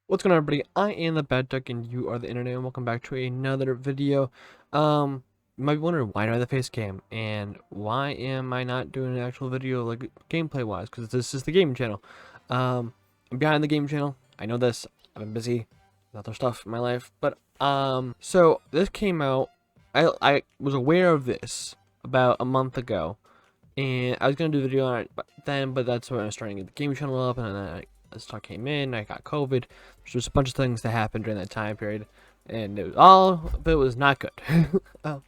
What's going on, everybody? I am the BatDuck and you are the internet, and welcome back to another video. You might be wondering, why do I have the face cam and why am I not doing an actual video like gameplay wise, because this is the gaming channel. I'm behind the game channel. I know this. I've been busy with other stuff in my life, but so this came out. I was aware of this about a month ago, and I was gonna do a video on it then, but that's when I was starting to get the game channel up, and then this talk came in. I got COVID. There's just a bunch of things that happened during that time period, and it was not good. But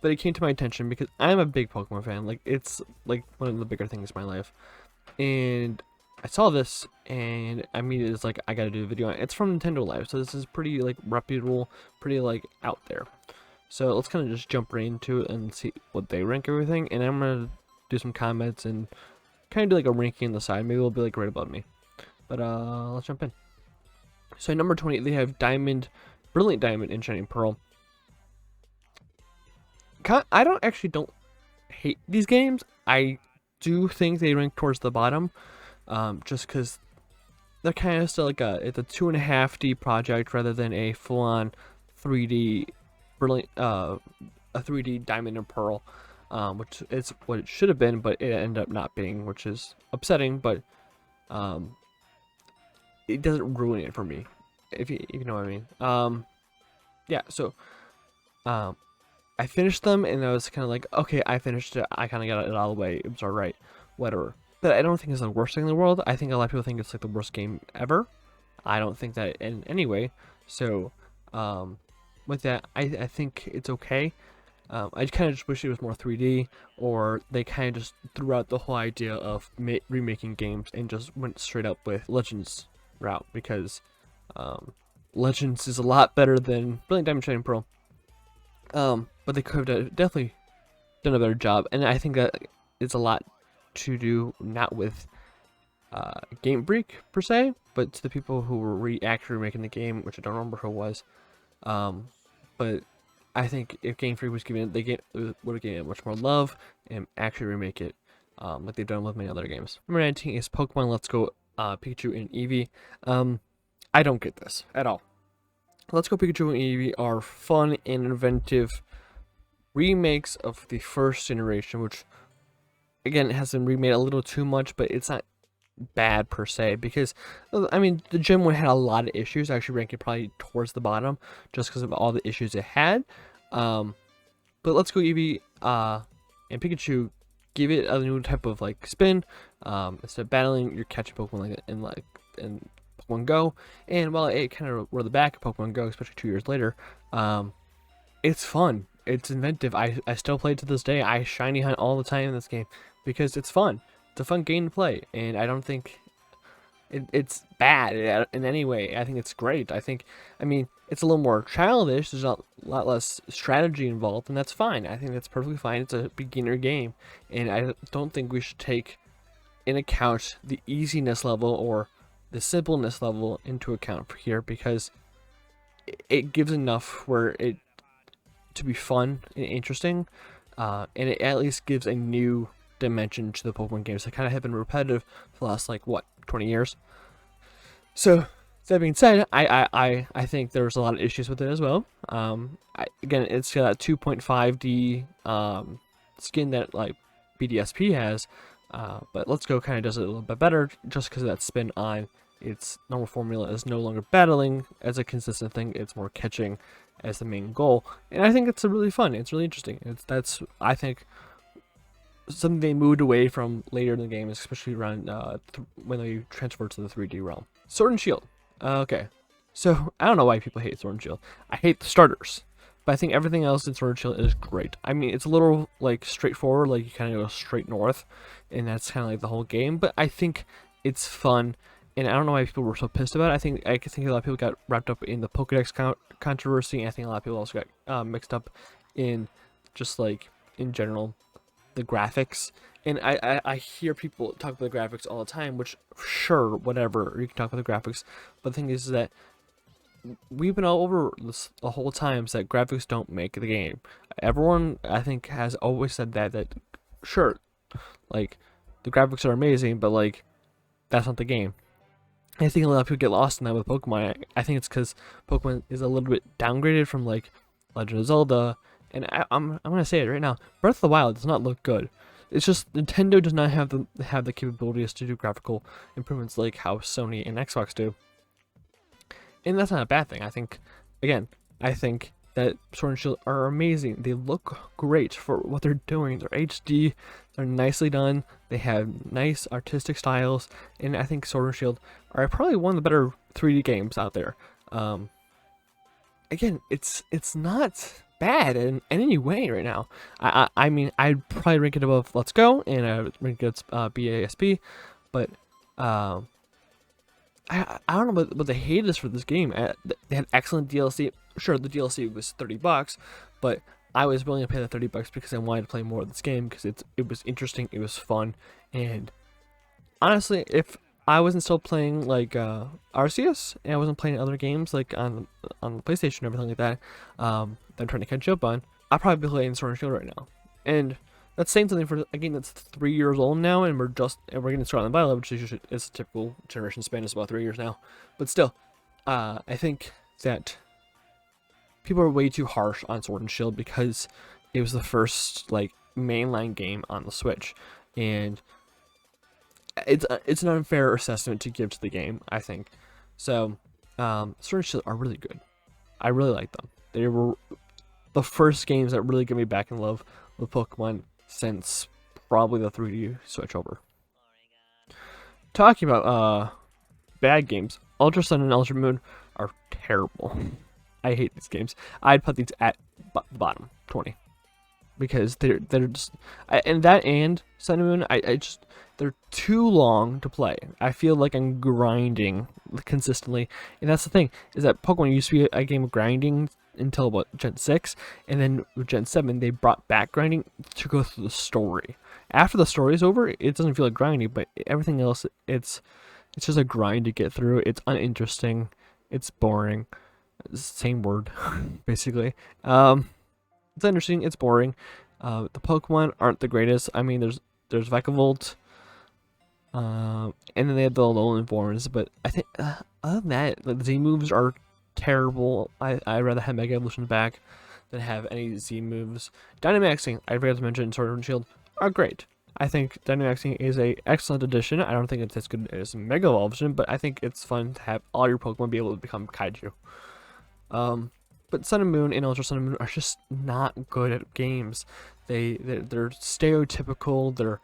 it came to my attention because I'm a big Pokemon fan. Like, it's like one of the bigger things in my life, and I saw this, and I mean, it's like I gotta do a video on it. It's from Nintendo Live, so this is pretty like reputable, pretty like out there. So let's kind of just jump right into it and see what they rank everything, and I'm gonna do some comments and kind of do like a ranking on the side. Maybe it'll be like right above me. But let's jump in. So number 20, they have Diamond, Brilliant Diamond, and Shining Pearl. I don't hate these games. I do think they rank towards the bottom, just because they're kind of still like it's a 2.5D project rather than a full-on 3D brilliant a 3D Diamond and Pearl, which is what it should have been, but it ended up not being, which is upsetting. But it doesn't ruin it for me, if you know what I mean. Yeah, so I finished them, and I was kind of like, okay, I finished it. I kind of got it out of the way. It was alright, whatever. But I don't think it's the worst thing in the world. I think a lot of people think it's like the worst game ever. I don't think that in any way. So, with that, I think it's okay. I kind of just wish it was more 3D, or they kind of just threw out the whole idea of remaking games and just went straight up with Legends route, because Legends is a lot better than Brilliant Diamond, Shining Pearl. But they could have definitely done a better job, and I think that it's a lot to do not with Game Freak per se, but to the people who were actually remaking the game, which I don't remember who it was. But I think if Game Freak was given it, would have given it much more love and actually remake it, like they've done with many other games. Number 19 is Pokemon Let's Go Pikachu and Eevee. I don't get this at all. Let's Go Pikachu and Eevee are fun and inventive remakes of the first generation, which again has been remade a little too much, but it's not bad per se, because I mean, the Gym one had a lot of issues, actually ranking probably towards the bottom just because of all the issues it had. But Let's Go Eevee and Pikachu give it a new type of like spin. Instead of battling, you're catching Pokemon in Pokemon Go, and while it kind of were the back of Pokemon Go, especially 2 years later, it's fun. It's inventive. I still play it to this day. I shiny hunt all the time in this game because it's fun. It's a fun game to play, and I don't think it's bad in any way. I think it's great. I mean, it's a little more childish. There's a lot less strategy involved, and that's fine. I think that's perfectly fine. It's a beginner game, and I don't think we should take in account the easiness level or the simpleness level into account for here, because it gives enough where it to be fun and interesting, and it at least gives a new dimension to the Pokemon games that kind of have been repetitive for the last, like, what, 20 years. So that being said, I think there's a lot of issues with it as well. Again, it's got that 2.5D skin that like BDSP has, but Let's Go kind of does it a little bit better just because of that spin on its normal formula is no longer battling as a consistent thing. It's more catching as the main goal, and I think it's really fun. It's really interesting. That's I think something they moved away from later in the game, especially around when they transferred to the 3D realm. Sword and Shield. Okay, so I don't know why people hate Sword and Shield. I hate the starters, but I think everything else in Sword and Shield is great. I mean, it's a little like straightforward, like you kind of go straight north, and that's kind of like the whole game. But I think it's fun, and I don't know why people were so pissed about it. I think a lot of people got wrapped up in the Pokédex controversy. And I think a lot of people also got mixed up in just like in general the graphics. And I hear people talk about the graphics all the time, which sure, whatever, you can talk about the graphics, but the thing is that we've been all over this the whole time, is that graphics don't make the game. Everyone, I think, has always said that sure, like, the graphics are amazing, but like, that's not the game. I think a lot of people get lost in that with Pokemon. I think it's because Pokemon is a little bit downgraded from like Legend of Zelda, and I'm gonna say it right now. Breath of the Wild does not look good. It's just Nintendo does not have the capabilities to do graphical improvements like how Sony and Xbox do, and that's not a bad thing. I think, again, I think that Sword and Shield are amazing. They look great for what they're doing. They're HD, they're nicely done. They have nice artistic styles, and I think Sword and Shield are probably one of the better 3D games out there. Again, it's not bad in any way right now. I mean, I'd probably rank it above Let's Go, and I would rank it BASP, but I don't know what the hate is for this game. They had excellent DLC. Sure, the DLC was $30, but I was willing to pay the $30 because I wanted to play more of this game because it was interesting, it was fun, and honestly, if I wasn't still playing like Arceus and I wasn't playing other games like on the PlayStation and everything like that, that I'm trying to catch up on, I'd probably be playing Sword and Shield right now. And that's saying something for a game that's 3 years old now, and we're getting started on the Violet, which is a typical generation span, is about 3 years now. But still, I think that people are way too harsh on Sword and Shield because it was the first like mainline game on the Switch, and it's an unfair assessment to give to the game, I think. So, Sword and Shield are really good. I really like them. They were the first games that really got me back in love with Pokemon since probably the 3D switch over. Talking about bad games, Ultra Sun and Ultra Moon are terrible. I hate these games. I'd put these at the bottom 20 because they're just and Sun and Moon. I just, they're too long to play. I feel like I'm grinding consistently, and that's the thing, is that Pokemon used to be a game of grinding until about Gen 6, and then with Gen 7 they brought back grinding to go through the story. After the story is over, it doesn't feel like grinding, but everything else, it's just a grind to get through. It's uninteresting, it's boring. Same word, basically. It's interesting, it's boring. The Pokemon aren't the greatest. I mean, there's Vikavolt, and then they have the Alolan forms, but I think other than that, the Z moves are terrible. I'd rather have Mega Evolution back than have any Z moves. Dynamaxing, I forgot to mention, Sword and Shield are great. I think Dynamaxing is a excellent addition. I don't think it's as good as Mega Evolution, but I think it's fun to have all your Pokemon be able to become Kaiju. But Sun and Moon and Ultra Sun and Moon are just not good at games. They're stereotypical. They're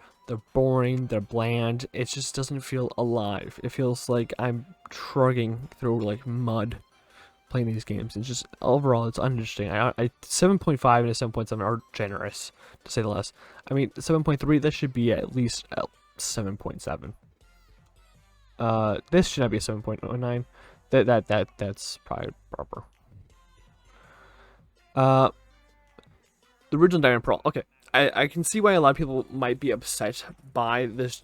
boring. They're bland. It just doesn't feel alive. It feels like I'm trudging through like mud playing these games. It's just overall, it's uninteresting. 7.5 and a 7.7 are generous, to say the least. I mean, 7.3, this should be at least 7.7. This should not be a 7.09. That's probably proper. The original Diamond Pearl. Okay, I can see why a lot of people might be upset by this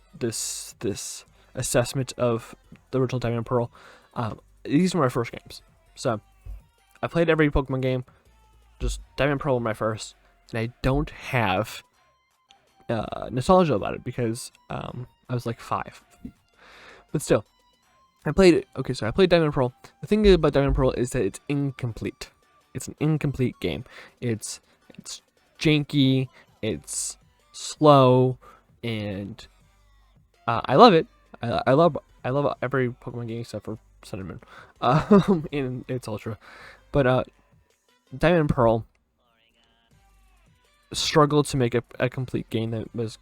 assessment of the original Diamond Pearl. These were my first games, so I played every Pokemon game. Just Diamond Pearl were my first, and I don't have nostalgia about it because I was like 5. But still, I played it. Okay, so I played Diamond Pearl. The thing about Diamond Pearl is that it's incomplete. It's an incomplete game. It's janky. It's slow, and I love it. I love every Pokemon game except for Sun and Moon, and its Ultra. But Diamond and Pearl struggled to make a complete game that was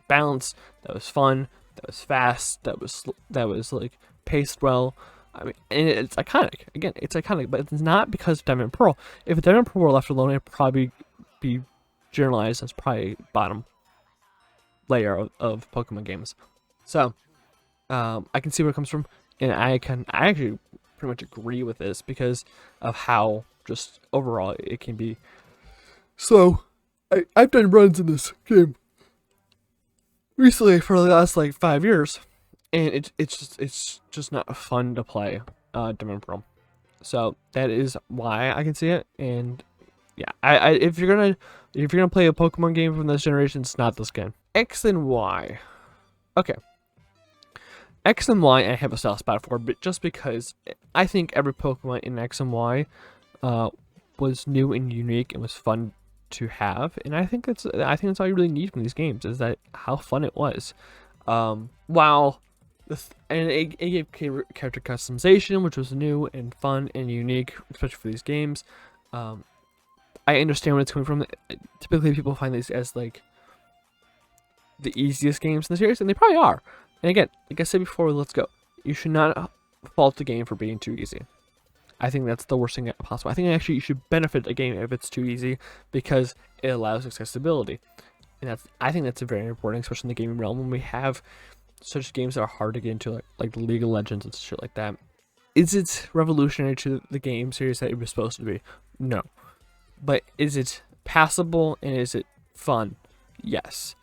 balanced, that was fun, that was fast, that was like paced well. I mean, and it's iconic. Again, it's iconic, but it's not because of Diamond and Pearl. If Diamond and Pearl were left alone, it'd probably be generalized as probably bottom layer of Pokemon games. So, I can see where it comes from, and I actually pretty much agree with this because of how just overall it can be. So, I've done runs in this game recently for the last like 5 years. And it's just not fun to play Diamond Pearl. So that is why I can see it. And yeah, if you're gonna play a Pokemon game from this generation, it's not this game. X and Y. Okay. X and Y I have a soft spot for, but just because I think every Pokemon in X and Y was new and unique and was fun to have, and I think that's all you really need from these games is that how fun it was. While and it gave character customization, which was new and fun and unique, especially for these games. I understand where it's coming from. Typically, people find these as like the easiest games in the series, and they probably are. And again, like I said before, let's go. You should not fault the game for being too easy. I think that's the worst thing possible. I think actually you should benefit a game if it's too easy because it allows accessibility. And I think that's very important, especially in the gaming realm when we have such games that are hard to get into, like League of Legends and shit like that. Is it revolutionary to the game series that it was supposed to be? No. But is it passable and is it fun? Yes.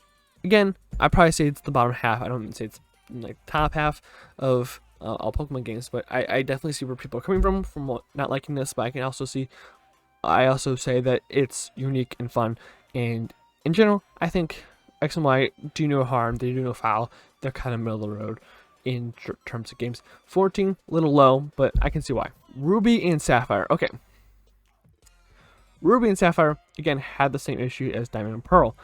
Again, I'd probably say it's the bottom half. I don't say it's like top half of all Pokemon games, but I definitely see where people are coming from not liking this, but I also say that it's unique and fun, and in general, I think X and Y do no harm, they do no foul, they're kind of middle of the road in terms of games. 14, a little low, but I can see why. Ruby and Sapphire, okay. Ruby and Sapphire, again, had the same issue as Diamond and Pearl.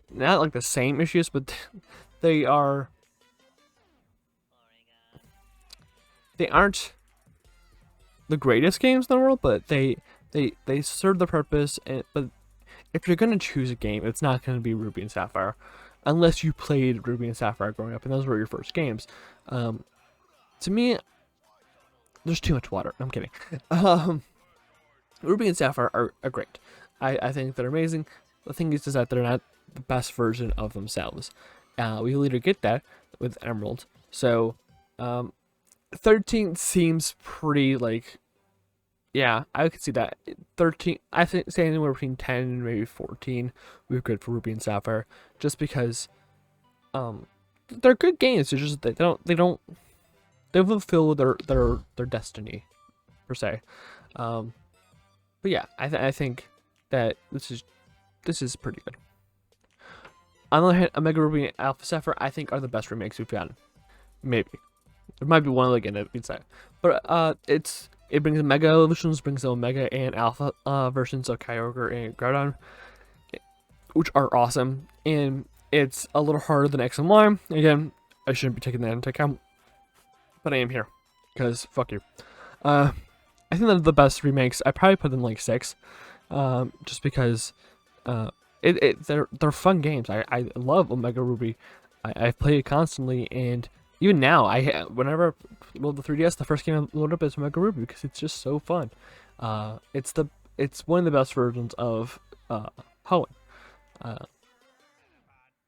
Not like the same issues, but they aren't the greatest games in the world, but they serve the purpose. But if you're gonna choose a game, it's not gonna be Ruby and Sapphire, unless you played Ruby and Sapphire growing up and those were your first games. To me, there's too much water. I'm kidding. Ruby and Sapphire are great. I think they're amazing. The thing is that they're not the best version of themselves. We later get that with Emerald. So, 13 seems pretty like, yeah, I could see that. 13, I think, say anywhere between 10 and maybe 14 would be good for Ruby and Sapphire, just because, they're good games. They're just they don't fulfill their destiny, per se. But yeah, I think that this is pretty good. On the other hand, Omega Ruby and Alpha Sapphire, I think, are the best remakes we've gotten. Maybe. There might be one again that we'd say. But it brings Mega Evolutions, brings the Omega and Alpha versions of Kyogre and Groudon, which are awesome. And it's a little harder than X and Y. Again, I shouldn't be taking that into account. But I am here. Because, fuck you. I think they're the best remakes. I probably put them like 6. Just because they're fun games. I love Omega Ruby. I play it constantly, and even now, whenever I load the 3DS, the first game I load up is Omega Ruby because it's just so fun. It's one of the best versions of Hoenn.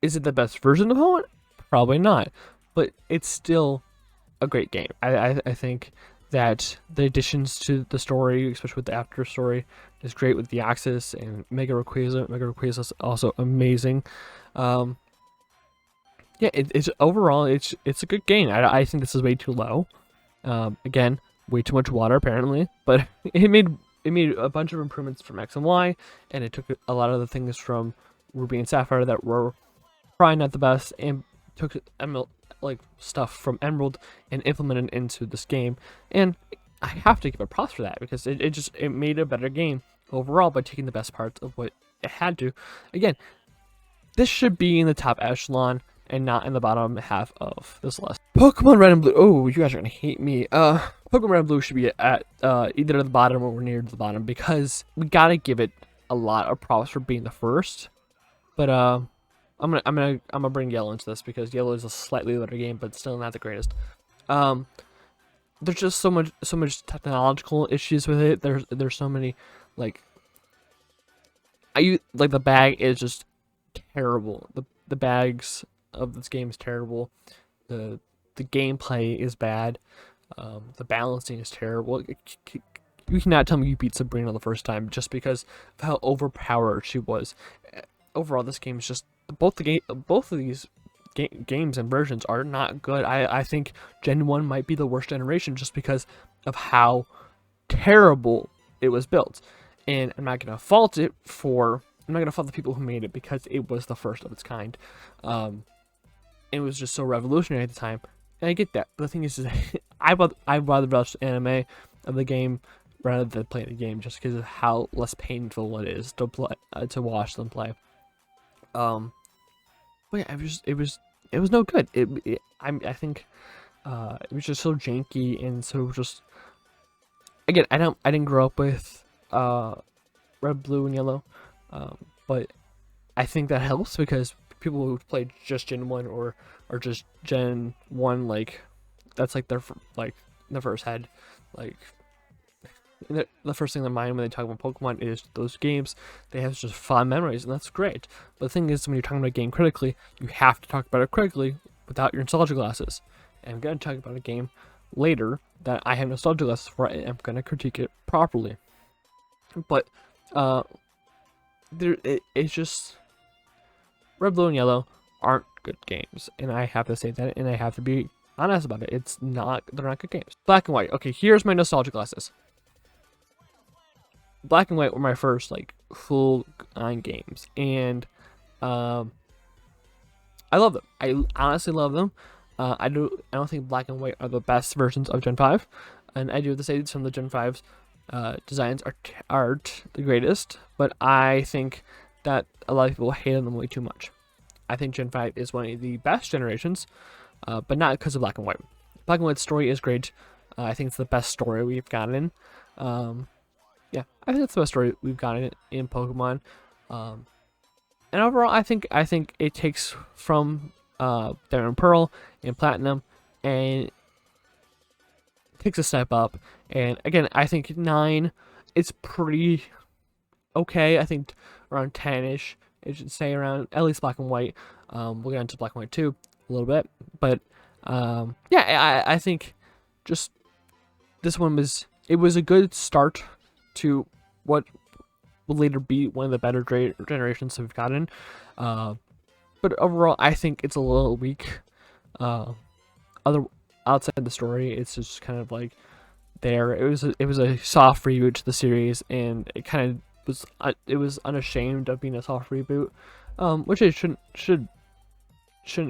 Is it the best version of Hoenn? Probably not, but it's still a great game. I think that the additions to the story, especially with the after story, is great with the Axis and Mega Rayquaza. Mega Rayquaza is also amazing. Yeah, it's overall it's a good game. I think this is way too low. Again, way too much water apparently, but it made a bunch of improvements from X and Y, and it took a lot of the things from Ruby and Sapphire that were probably not the best, and took stuff from Emerald and implemented into this game. And I have to give it props for that because it made a better game overall by taking the best parts of what it had to. Again, this should be in the top echelon and not in the bottom half of this list. Pokemon Red and Blue. Oh, you guys are gonna hate me. Pokemon Red and Blue should be at either the bottom or near the bottom because we gotta give it a lot of props for being the first. But I'm gonna bring Yellow into this because Yellow is a slightly better game, but still not the greatest. There's just so much technological issues with it. There's so many like the bag is just terrible. The bags of this game is terrible. The gameplay is bad. The balancing is terrible. You cannot tell me you beat Sabrina the first time just because of how overpowered she was. Overall, this game is just both of these games and versions are not good. I think Gen 1 might be the worst generation just because of how terrible it was built. And I'm not gonna fault the people who made it because it was the first of its kind. it was just so revolutionary at the time. And I get that. But the thing is I'd rather watch anime of the game rather than play the game, just because of how less painful it is to play, to watch them play. But yeah, it was no good. I think it was just so janky and so just. Again, I didn't grow up with red, blue, and yellow, but I think that helps because people who played just Gen 1 or just Gen 1, like, that's like their like the first head, like the first thing in their mind when they talk about Pokemon is those games. They have just fond memories, and that's great. But the thing is, when you're talking about a game critically, you have to talk about it critically without your nostalgia glasses. And I'm gonna talk about a game later that I have nostalgia glasses for, and I'm gonna critique it properly. But it's just red, blue, and yellow aren't good games, and I have to say that, and I have to be honest about it. They're not good games. Black and white. Okay, here's my nostalgia glasses. Black and white were my first like full-on games, and I love them. I honestly love them. I don't think black and white are the best versions of Gen 5, and I do have to say some of the Gen 5's designs aren't the greatest, but I think that a lot of people hated them way too much. I think Gen 5 is one of the best generations, but not because of black and white. Black and white's story is great. I think it's the best story we've gotten. Yeah, I think it's the best story we've gotten in Pokemon. And overall, I think it takes from Diamond and Pearl and Platinum, and takes a step up. And again, I think 9 is pretty okay. I think around 10-ish. It should stay around at least black and white. We'll get into black and white too a little bit, but yeah, I think just this one was a good start to what will later be one of the better generations we've gotten. But overall, I think it's a little weak. Outside the story, it's just kind of like there. It was a soft reboot to the series, and it kind of was unashamed of being a soft reboot, which it shouldn't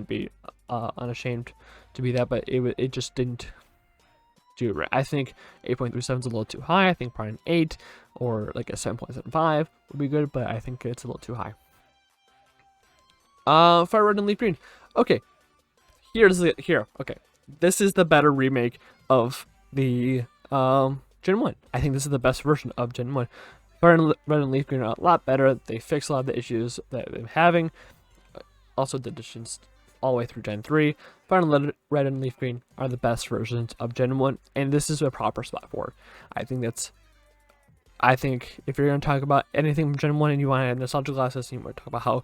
be unashamed to be that, but it just didn't do it right. I think 8.37 is a little too high. I think probably an 8 or like a 7.75 would be good, but I think it's a little too high. Fire Red and Leaf Green. Okay, okay. This is the better remake of the Gen 1. I think this is the best version of Gen 1. Fire Red and Leaf Green are a lot better. They fix a lot of the issues that they've been having. Also, the additions all the way through Gen 3. Fire Red and Leaf Green are the best versions of Gen 1, and this is a proper spot for it. I think if you're going to talk about anything from Gen 1 and you want to have nostalgia glasses and you want to talk about how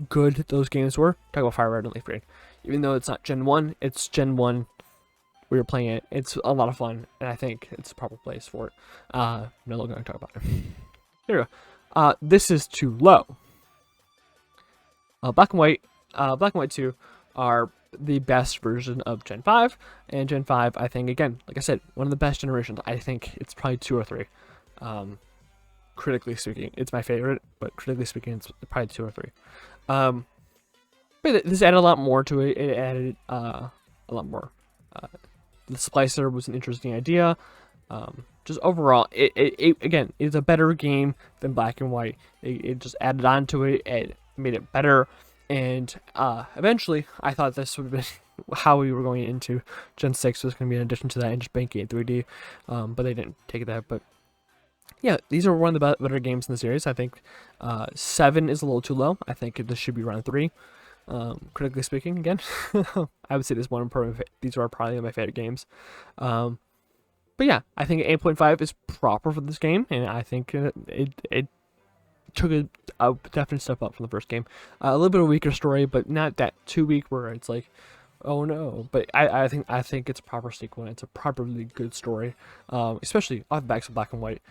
good those games were, talk about Fire Red and Leaf Green. Even though it's not Gen 1, it's Gen 1 where you're playing it. It's a lot of fun, and I think it's a proper place for it. I'm no longer going to talk about it. Here we go. This is too low. Black and White 2 are the best version of Gen 5, and Gen 5, I think, again, like I said, one of the best generations. I think it's probably 2 or 3. Critically speaking, it's my favorite, but critically speaking, it's probably 2 or 3. But this added a lot more to it. It added a lot more. The splicer was an interesting idea. Just overall, it again, it's a better game than Black and White. It just added on to it and made it better. And eventually, I thought this would have been how we were going into Gen 6 was going to be an addition to that and just banking it 3D. But they didn't take that. But yeah, these are one of the better games in the series. I think 7 is a little too low. I think this should be around 3. Critically speaking, again, I would say this one. These are probably my favorite games. But yeah, I think 8.5 is proper for this game, and I think it took a definite step up from the first game. A little bit of a weaker story, but not that too weak where it's like, oh no. But I think it's a proper sequel, and it's a properly good story, especially off the backs of Black and White.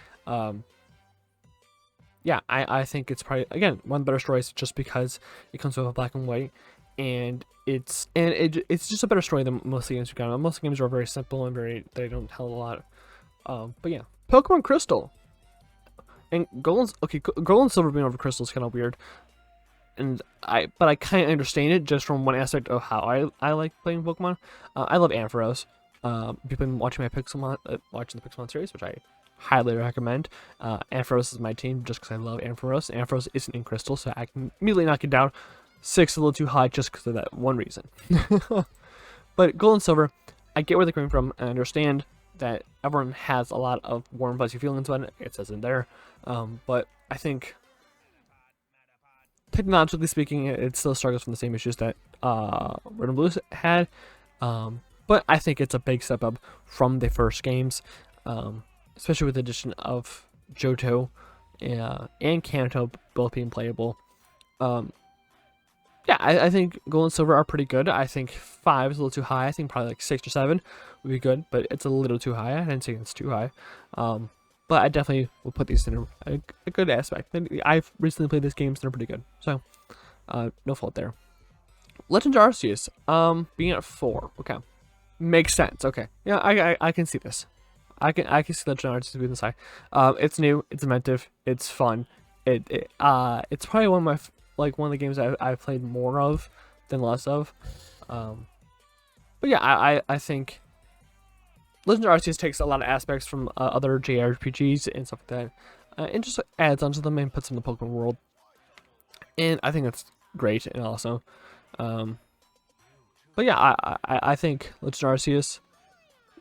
Yeah, I think it's probably, again, one of the better stories just because it comes with a Black and White, and it's just a better story than most of the games we've got. Most games are very simple and they don't tell a lot. But yeah, Pokemon Crystal and Gold and Silver being over Crystal is kind of weird. but I kind of understand it just from one aspect of how I like playing Pokemon. I love Ampharos. If you've been watching my watching the Pixelmon series, which I highly recommend. Ampharos is my team just because I love Ampharos. Ampharos isn't in Crystal, so I can immediately knock it down 6 a little too high just because of that one reason. But Gold and Silver, I get where they're coming from. I understand that everyone has a lot of warm, fuzzy feelings about it. It says in there. But I think, technologically speaking, it still struggles from the same issues that Red and Blue had. But I think it's a big step up from the first games, especially with the addition of Johto and Kanto both being playable. Yeah, I think Gold and Silver are pretty good. I think 5 is a little too high. I think probably like 6 or 7 would be good, but it's a little too high. I didn't say it's too high. But I definitely will put these in a good aspect. I've recently played these games, and they're pretty good. So, no fault there. Legends Arceus, being at 4. Okay. Makes sense. Okay. Yeah, I can see this. I can see Legend Arceus being this high. It's new, it's inventive, it's fun. It's probably one of the games I've played more of than less of. But yeah, I think Legend Arceus takes a lot of aspects from other JRPGs and stuff like that, and just adds onto them and puts them in the Pokemon world. And I think that's great and awesome. But yeah, I think Legend Arceus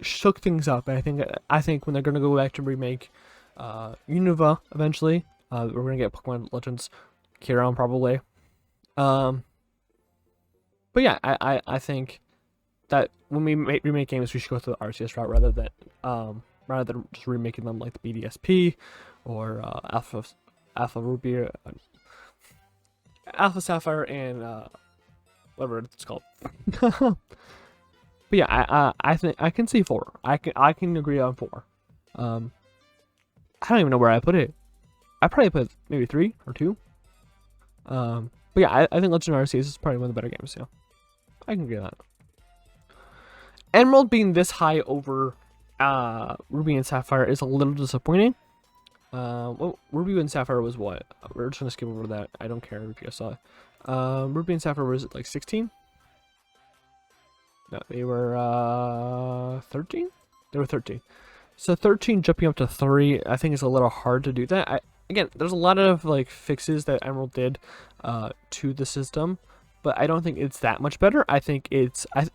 shook things up. I think when they're gonna go back to remake Unova eventually, we're gonna get Pokemon Legends Kieran probably. But yeah, I think that when we remake games, we should go through the Arceus route rather than just remaking them like the BDSP or Alpha Ruby, Alpha Sapphire, and whatever it's called. But yeah, I think I can see 4. I can agree on 4. I don't even know where I put it. I probably put maybe 3 or 2. But yeah, I think Legend Arceus is probably one of the better games. Yeah, I can agree with that. Emerald being this high over Ruby and Sapphire is a little disappointing. Well, Ruby and Sapphire was what? We're just gonna skip over that. I don't care if you guys saw it. Ruby and Sapphire was it like 16? No, they were 13. They were 13. So 13 jumping up to 3, I think it's a little hard to do that. Again, there's a lot of like fixes that Emerald did to the system, but I don't think it's that much better. I think it's I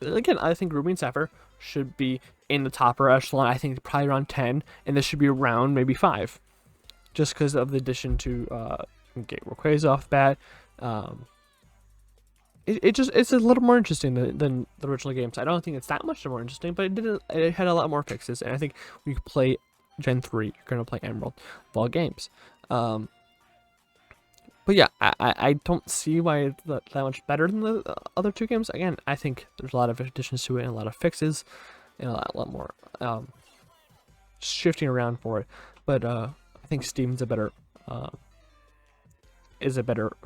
think Ruby and Sapphire should be in the topper echelon. I think probably around 10, and this should be around maybe 5, just because of the addition to get Rayquaza off bat. It's a little more interesting than the original games. I don't think it's that much more interesting, but it had a lot more fixes, and I think when you play Gen 3, you're gonna play Emerald of all games. But yeah, I don't see why it's that much better than the other 2 games. Again, I think there's a lot of additions to it and a lot of fixes and a lot more shifting around for it. But I think Steven's a better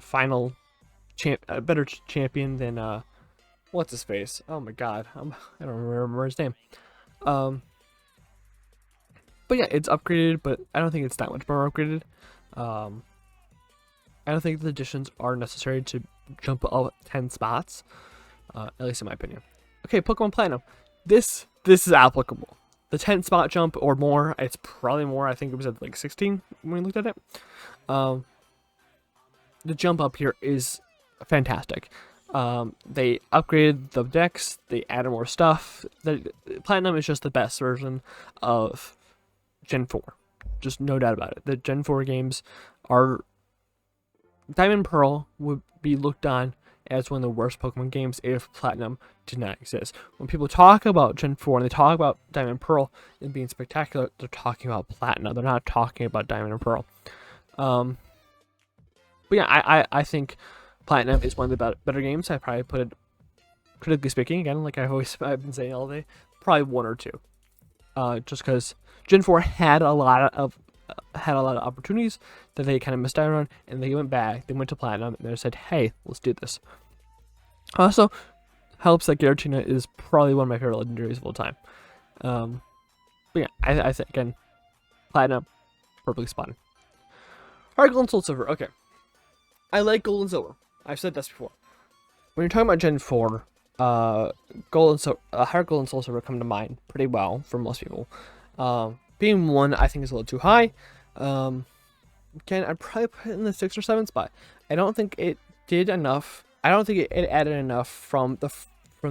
final a better champion than what's his face? Oh my god, I don't remember his name. But yeah, it's upgraded, but I don't think it's that much more upgraded. I don't think the additions are necessary to jump all 10 spots, at least in my opinion. Okay, Pokemon Platinum. This is applicable. The 10 spot jump or more, it's probably more. I think it was at like 16 when we looked at it. The jump up here is fantastic. They upgraded the decks, they added more stuff. The Platinum is just the best version of Gen 4. Just no doubt about it. The Gen 4 games are... Diamond Pearl would be looked on as one of the worst Pokemon games if Platinum did not exist. When people talk about Gen 4 and they talk about Diamond Pearl and being spectacular, they're talking about Platinum. They're not talking about Diamond and Pearl. But yeah, I think Platinum is one of the better games. I probably put it, critically speaking, again, like I've been saying all day, probably 1 or 2. Just because Gen 4 had a lot of opportunities that they kind of missed out on, and they went back. They went to Platinum and they said, "Hey, let's do this." Also, helps that Giratina is probably one of my favorite legendaries of all time. But yeah, I think again, Platinum, perfectly spotted. All right, Gold and Silver. Okay, I like Gold and Silver. I've said this before. When you're talking about Gen 4, Gold and Heart Gold and Soul Silver come to mind pretty well for most people. Being 1, I think is a little too high. Again, I'd probably put it in the 6th or 7th spot. I don't think it did enough. I don't think it added enough from the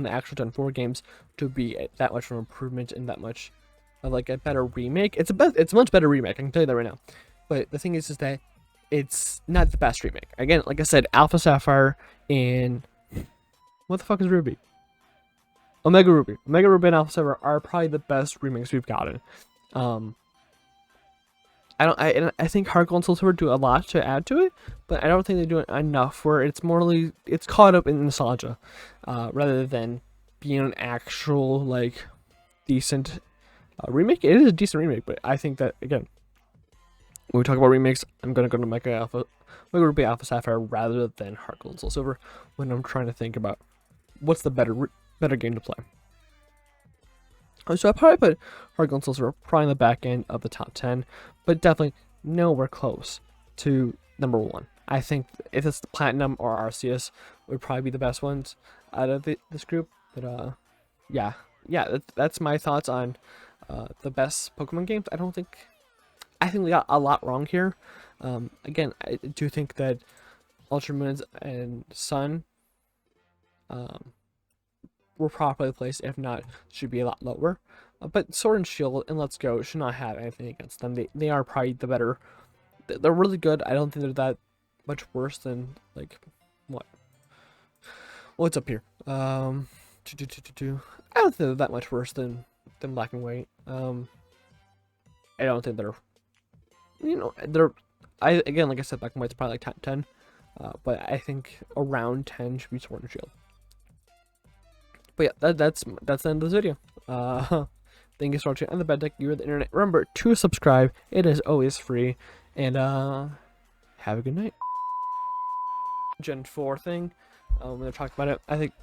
actual Gen 4 games to be that much of an improvement and that much of like a better remake. It's a much better remake. I can tell you that right now. But the thing is that it's not the best remake. Again, like I said, Alpha Sapphire and what the fuck is Ruby? Omega Ruby. Omega Ruby and Alpha Sapphire are probably the best remakes we've gotten. I think Heart Gold and Soul Silver do a lot to add to it, but I don't think they do it enough where it's caught up in nostalgia, rather than being an actual like decent remake. It is a decent remake, but I think that again, when we talk about remakes, I'm gonna go to Mega Ruby Alpha Sapphire rather than Heart Gold and Soul Silver when I'm trying to think about what's the better game to play. So I probably put Heart Gold and Soul Silver probably in the back end of the top 10, but definitely nowhere close to number 1. I think if it's the Platinum or Arceus would probably be the best ones out of this group. But yeah, that's my thoughts on the best Pokemon games. I think we got a lot wrong here. Again, I do think that Ultra Moons and Sun were properly placed. If not, should be a lot lower. But Sword and Shield and Let's Go should not have anything against them. They are probably the better. They're really good. I don't think they're that much worse than like what's up here. I don't think they're that much worse than Black and White. I don't think they're again, like I said, Black and White's probably like top 10. But I think around 10 should be Sword and Shield. But yeah, that's the end of this video. Thank you so much. I'm the BatDuck. You're the internet. Remember to subscribe. It is always free. And have a good night. Gen 4 thing. When they're talking about it, I think